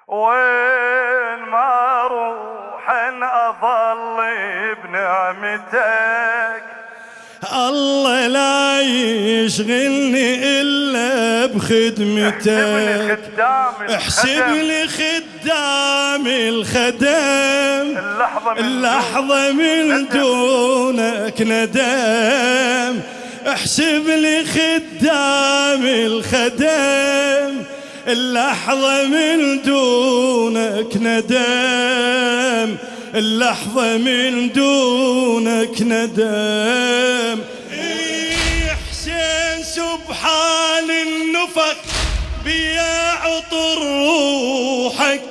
وين ما اروح اظل بنعمتك. الله لا يشغلني إلا بخدمتك. احسب لي خدام الخدم، اللحظة من دونك ندم. احسب لي خدام الخدم، اللحظة من دونك ندم، اللحظة من دونك ندم. حسين سبحان النفخ بيا عطر روحك،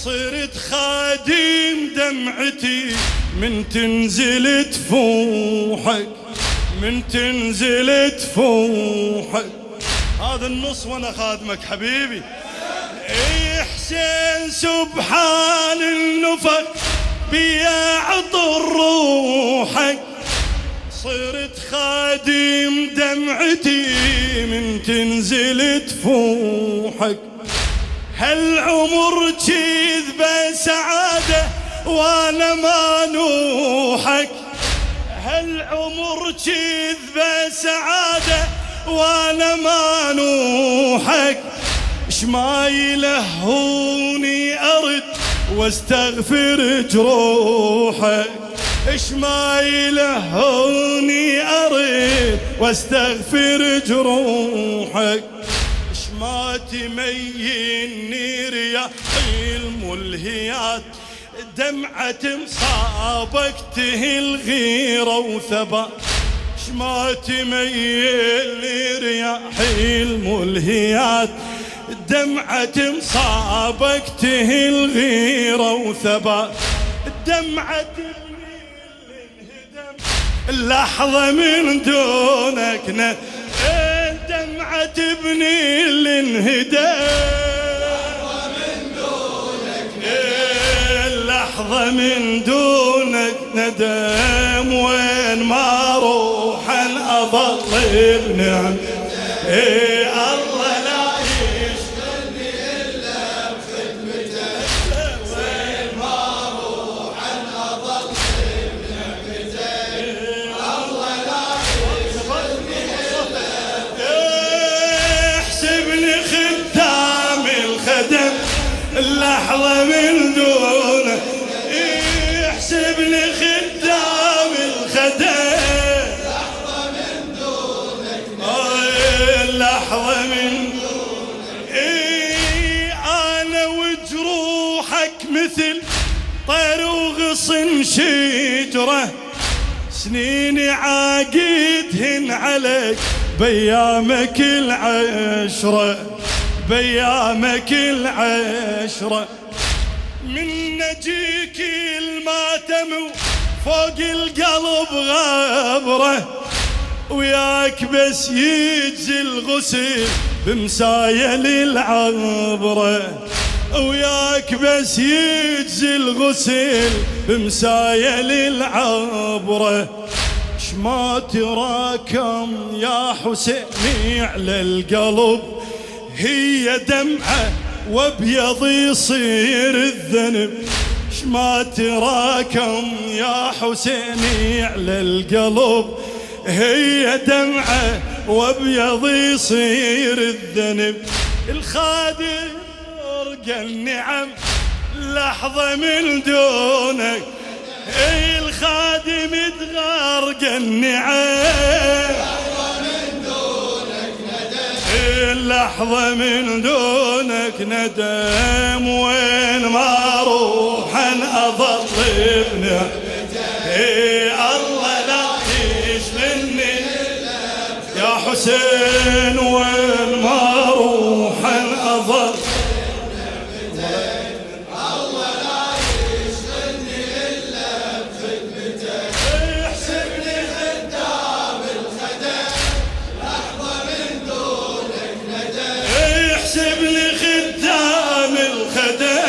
صرت خادم دمعتي من تنزل تفوحك، من تنزل تفوحك. هذا النص وانا خادمك حبيبي. حسين سبحان النفخ بيا عطر روحك، صرت خادم دمعتي من تنزل تفوحك. هالعمر كذبة سعادة وانا ما نوحك، هالعمر كذبة سعادة وانا ما نوحك. اش ما يلهوني ارد واستغفر جروحك، اش ما يلهوني ارد واستغفر جروحك. اش ما تميني رياحي الملهيات، دمعة مصابك تهل غيرة وثبات. اش ما تميل رياحي الملهيات، دمعة مصابك تهل غيرة وثبات. الدمعة تبني الانهدم، اللحظة من دونك الدمعة تبني الانهدام، اللحظة من دونك ندم. وين ما اروح اظل بنعم. الله لا يشغلني الا بخدمتك، وين ما اروح اظل بنعمتك. الله لا يشغلني الا احسبني خدام الخدم، اللحظة من دونك. احسبني خدام الخدم، لحظة من دونك. أنا وجروحك مثل طير وغصن شجرة، سنيني عاقدهن عليك بيامك العشرة، بيامك العشرة. من نجيك الماتم فوق القلب غبره، وياك بس يجزي الغسل بمسايل العبرة، وياك بس يجزي الغسل بمسايل العبرة. شما تراكم يا حسيني على القلب، هي دمعة وابيض يصير الذنب. شما تراكم يا حسيني على القلب، هي دمعة وابيض يصير الذنب. الخادم يرقى النعم، لحظة من دونك. الخادم يتغرق النعم، لحظة من دونك ندم، لحظة من دونك ندم. وين ما اروح اظل بنعمتك. الله لا يشغلني يا حسين، وين ما اروح اظل. الله لا يشغلني الا بخدمتك. احسبني خدام الخدم، لحظة من دونك ندم. احسبني خدام الخدم،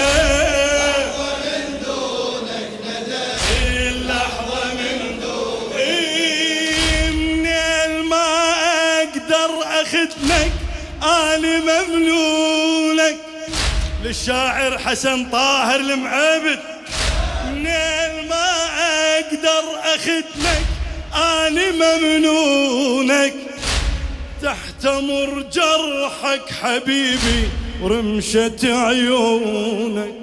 للشاعر حسن طاهر المعبد. منين ما اقدر اخدمك اني ممنونك، تحتمر جرحك حبيبي ورمشة عيونك،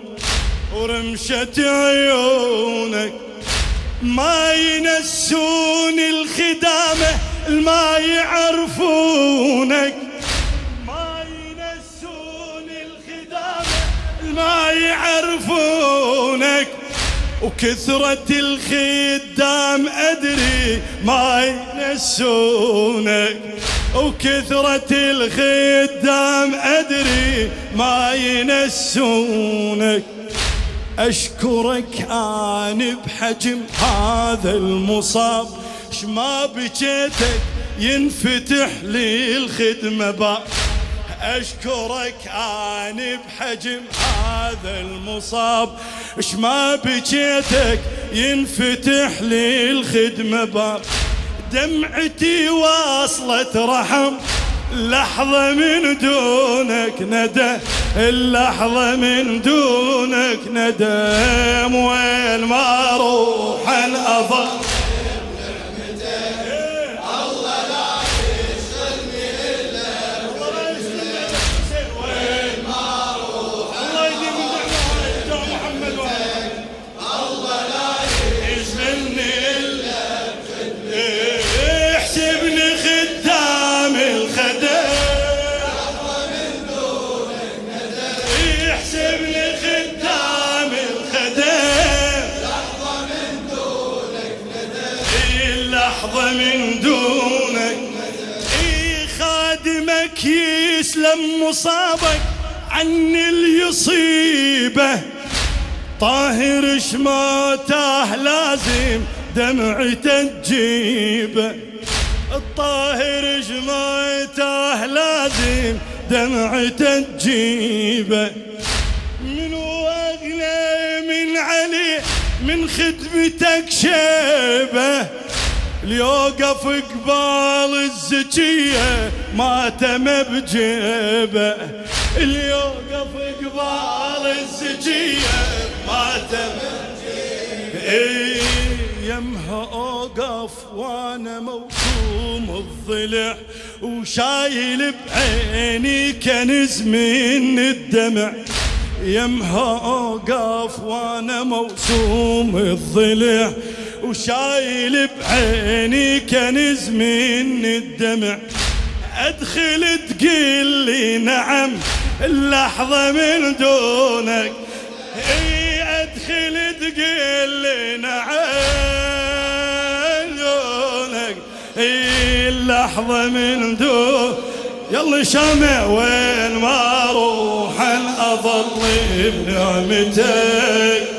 ورمشة عيونك. ما ينسوني الخدامة ما يعرفونك، ما ينسوني الخدامة ما يعرفونك. وكثرة الخدام أدري ما ينسونك، وكثرة الخدام أدري ما ينسونك. أشكرك أنا بحجم هذا المصاب، شما بجيتك ينفتح لي الخدمة باب. أشكرك أنا بحجم هذا المصاب، شما بجيتك ينفتح لي الخدمة باب. دمعتي واصلت رحم لحظة من دونك ندى، اللحظة من دونك ندم. وين ما اروح اظل من دونك. اي خادمك يسلم مصابك عن اليصيبه، طاهر شماته لازم دمعته تجيبه، الطاهر شماته لازم دمعته تجيبه. منو اغنى من علي من خدمتك شيبه، ليوقف قبال الزكية ما تم بجيبه، ليوقف قبال الزكية ما تم بجيبه. يمها اوقف وانا موسوم الضلع، وشايل بعيني كنز من الدمع. يمها اوقف وانا موسوم الضلع، وشايل بعيني كنز من الدمع. ادخل تقول لي نعم اللحظة من دونك، اي ادخل تقول لي نعم دونك، اي اللحظة من دونك. يلا شامع وين ما اروح اظل بنعمتك.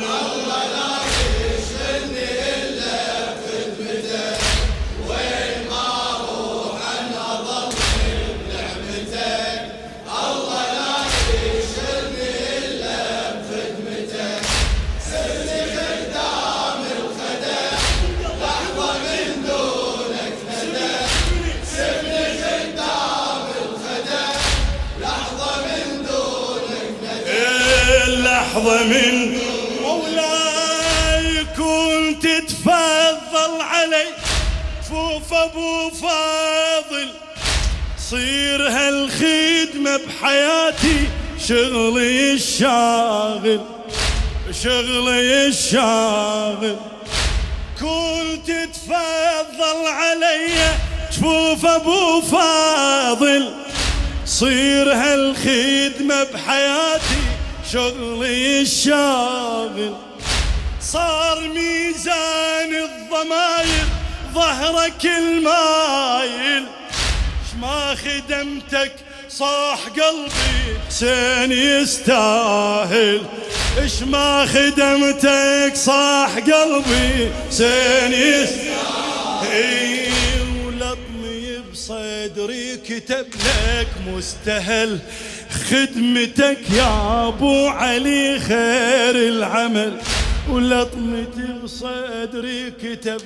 لحظة من مولاي كنت تفضل علي فوف ابو فاضل، صير هالخدمة بحياتي شغلي الشاغل، شغلي الشاغل. كنت تفضل علي جفوف ابو فاضل، صير هالخدمة بحياتي شغلي الشاغل. صار ميزان الضمايل ظهرك المايل، شما خدمتك صاح قلبي حسين يستاهل، شما خدمتك صاح قلبي حسين يستاهل. ولطمي بصدري كتب لك مستهل، خدمتك يا ابو علي خير العمل. ولطمتي بصدري كتب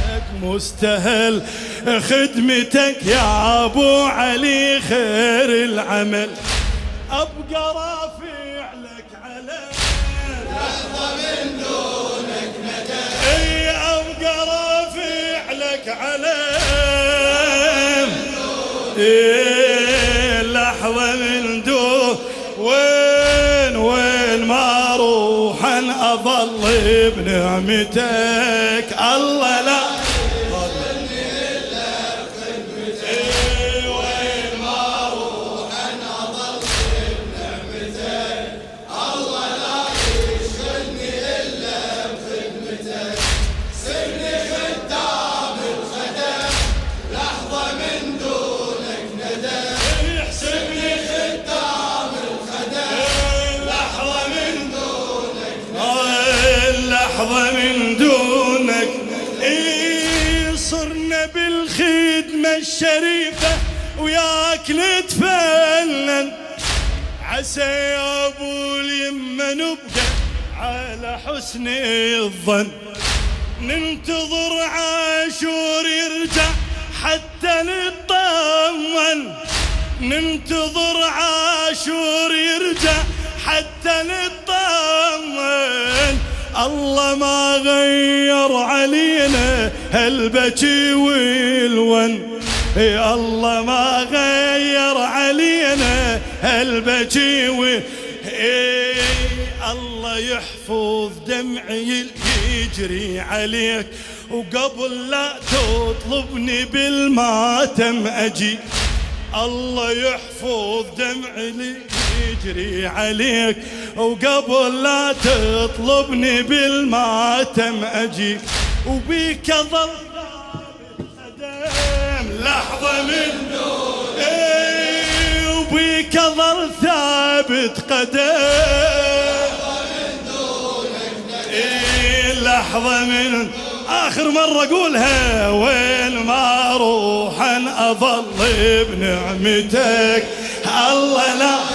لك مستهل، خدمتك يا ابو علي خير العمل. ابقى رافع عليه لحظة من دون وين ما اروح أنا اظل بنعمتك الله لا من دونك صرنا بالخدمة الشريفة وياك نتفنن عسى يا ابو اليمة نبقى على حسن الظن ننتظر عاشور يرجع حتى نطمن ننتظر عاشور يرجع حتى نطمن الله ما غير علينا هالبكي والون يا الله ما غير علينا هالبكي الله يحفظ دمعي يجري عليك وقبل لا تطلبني بالماتم أجي الله يحفظ دمعي يجري عليك وقبل لا تطلبني بالماتم أجي وبيك ظل قدم لحظة من دونك وبيك ظل ثابت قدم لحظة من آخر مرة أقولها وين ما أروح أنا أظل بنعمتك الله لا